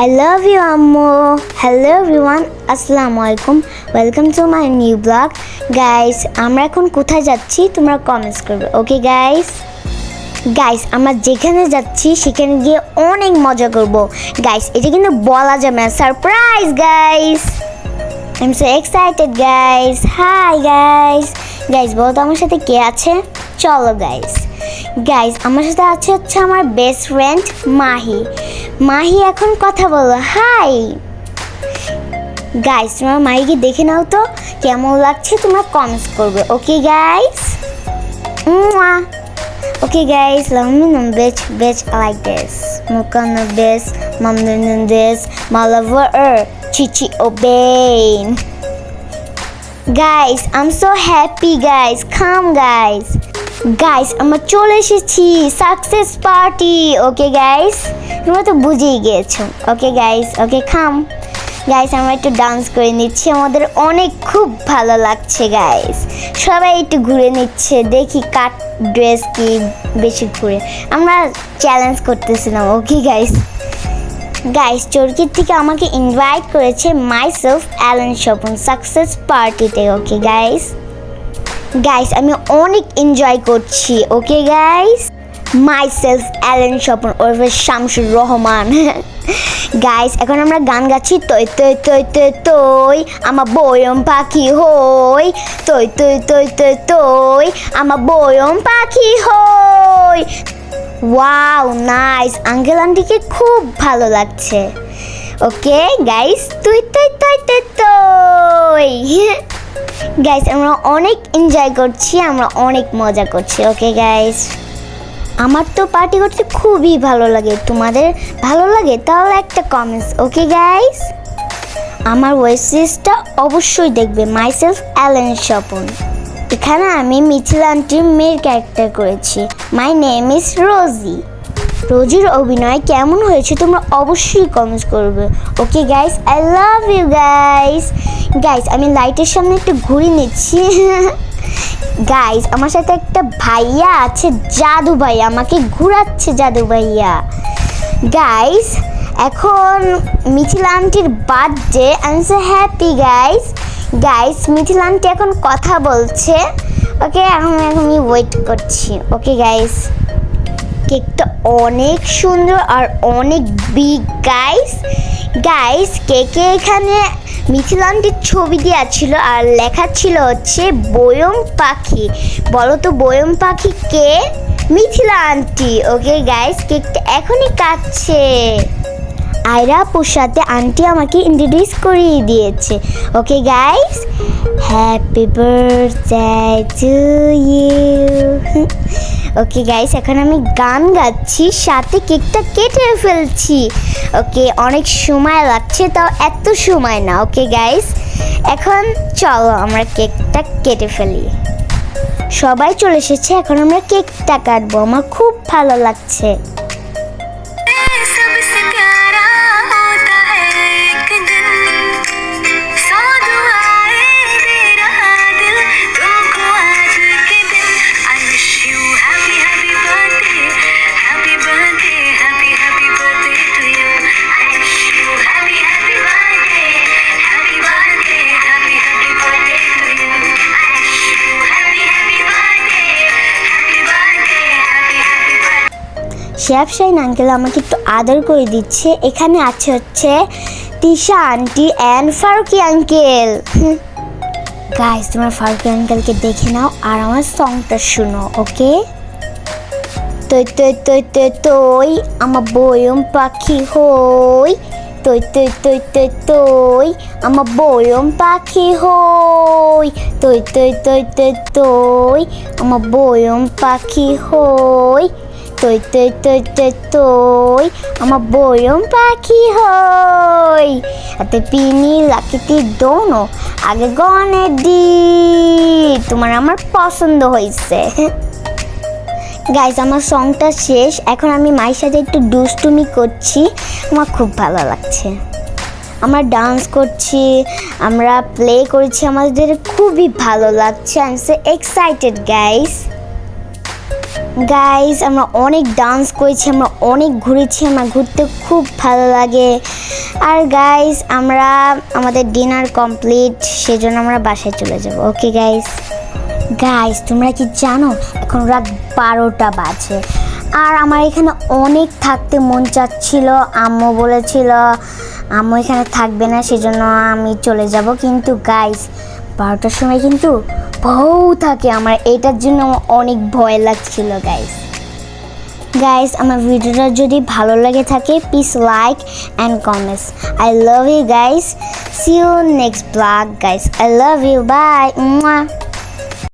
I love you, Ammo. Hello everyone, Assalamualaikum. Welcome to my new vlog. Guys, আমরা এখন কোথায় যাচ্ছি তোমরা কমেন্টস করবে। ওকে গাইস আমরা যেখানে যাচ্ছি সেখানে গিয়ে অনেক মজা করব। গাইস এটা কিন্তু বলা যাবে না, surprise guys. I'm so excited guys. Hi guys বলো তো আমার সাথে কে আছে? চলো গাইস আমার সাথে আছে হচ্ছে আমার বেস্ট ফ্রেন্ড মাহি এখন কথা বলো। হাই গাইস, তোমরা মাহিকে দেখে নাও তো কেমন লাগছে, তোমরা কমেন্টস করবে। Okay guys, okay guys, love me no bitch like this. Mukana this, mamnun this, my lover Chichi Obain. Guys, I'm so happy guys. Come guys, আমরা চলে এসেছি সাকসেস পার্টি। ওকে গাইস, তোমরা তো বুঝেই গিয়েছো। ওকে গাইস, ওকে কাম guys, আমরা একটু dance করে নিচ্ছি, আমাদের অনেক খুব ভালো লাগছে গাইস। সবাই একটু ঘুরে নিচ্ছে, দেখি কাট ড্রেস কি বেশি ঘুরে। আমরা চ্যালেঞ্জ করতেছিলাম। ওকে গাইস চরকির থেকে আমাকে ইনভাইট করেছে মাইসেলফ অ্যালেন স্বপন সাকসেস পার্টিতে। ওকে গাইস আমি অনেক এনজয় করছি। Okay guys, myself Allen Swapan ওরফে শামসুর রহমান। গাইস এখন আমরা গান গাচ্ছি, তৈ তৈ তৈ তৈ তৈ আমার বয়ম পাখি হই, তৈ তৈ তৈ তৈ তৈ আমার বয়ম পাখি হই। ওয়াও নাইস, আঙ্কেল আন্টিকে খুব ভালো লাগছে। ওকে গাইস, তুই তৈ তৈ তৈ তৈ। গাইস আমরা অনেক এনজয় করছি, আমরা অনেক মজা করছি। ওকে গাইস, আমার তো পার্টি করতে খুবই ভালো লাগে, তোমাদের ভালো লাগে? তাহলে একটা কমেন্টস। ওকে গাইস, আমার ওয়েব সিরিজটা অবশ্যই দেখবে, মাইসেলফ অ্যালেন স্বপন। এখানে আমি মিথিলা আন্টির মেয়ের ক্যারেক্টার করেছি। মাই নেম ইজ রোজির অভিনয় কেমন হয়েছে তোমরা অবশ্যই কমেন্টস করবে। Okay guys, I love you guys আমি লাইটের সামনে একটু ঘুরে নিচ্ছি। গাইস আমার সাথে একটা ভাইয়া আছে, জাদু ভাইয়া, আমাকে ঘুরাচ্ছে জাদু ভাইয়া। গাইস এখন মিথিলা আন্টির birthday, I am so happy guys Mithila aunty এখন কথা বলছে। ওকে এখন আমি ওয়েট করছি। ওকে গাইস, কেকটা অনেক সুন্দর আর অনেক বিগ গাইস কেকে এখানে মিথিলা আন্টির ছবি দেওয়া ছিল আর লেখা ছিল হচ্ছে বয়ম পাখি। বলো তো বয়ম পাখি কে? মিথিলা আন্টি। ওকে গাইস কেকটা এখনই কাটছে। আয়রা আপুর সাথে আন্টি আমাকে ইন্ট্রোডিউস করিয়ে দিয়েছে। Okay guys, happy birthday to you. Okay guys এখন আমি গান গাচ্ছি, সাথে কেকটা কেটে ফেলছি। ওকে অনেক সময় লাগছে, তাও এত সময় না। ওকে গাইস এখন চলো আমরা কেকটা কেটে ফেলি। সবাই চলে এসেছে, এখন আমরা কেকটা কাটবো, আমার খুব ভালো লাগছে। শেফশাইন আঙ্কেল আমাকে একটু আদর করে দিচ্ছে। এখানে আছে হচ্ছে Tisha aunty and Faruki uncle. Guys তোমরা ফারুকি আঙ্কেলকে দেখে নাও আর আমার সংটা শুনো। ওকে, তৈ তৈ তৈ তৈ তৈ আমার বয়ম পাখি হই, তৈ তৈ তৈ তৈ তৈ আমার বয়ম পাখি হই, তৈ তৈ তৈ তৈ তৈ আমার বয়ম পাখি হই, তৈ তৈ তৈ তৈ তৈ আমার বয়ম পাখি হই। হাতে পিনি লাকিতি দোনো আগে গনে দি, তোমার আমার পছন্দ হয়েছে। গাইস আমার সংটা শেষ, এখন আমি মায়ের সাথে একটু দুষ্টুমি করছি, আমার খুব ভালো লাগছে। আমরা ডান্স করছি, আমরা প্লে করছি, আমাদের খুবই ভালো লাগছে। I am so excited guys আমরা অনেক ডান্স করেছি, আমরা অনেক ঘুরেছি, আমার ঘুরতে খুব ভালো লাগে। আর গাইস আমরা আমাদের ডিনার কমপ্লিট, সেজন্য আমরা বাসায় চলে যাব। Okay guys. গাইস তোমরা কি জানো এখন রাত 12টা বাজে, আর আমার এখানে অনেক থাকতে মন চাচ্ছিল। আম্মু বলেছিল আম্মু এখানে থাকবে না, সেজন্য আমি চলে যাব। কিন্তু গাইস 12টার সময় কিন্তু বউ থাকে, আমার এটার জন্য আমার অনেক ভয় লাগছিল গাইস। গাইস আমার ভিডিওটা যদি ভালো লাগে থাকে please like and comments. I love you guys, see you next blog guys, I love you, by.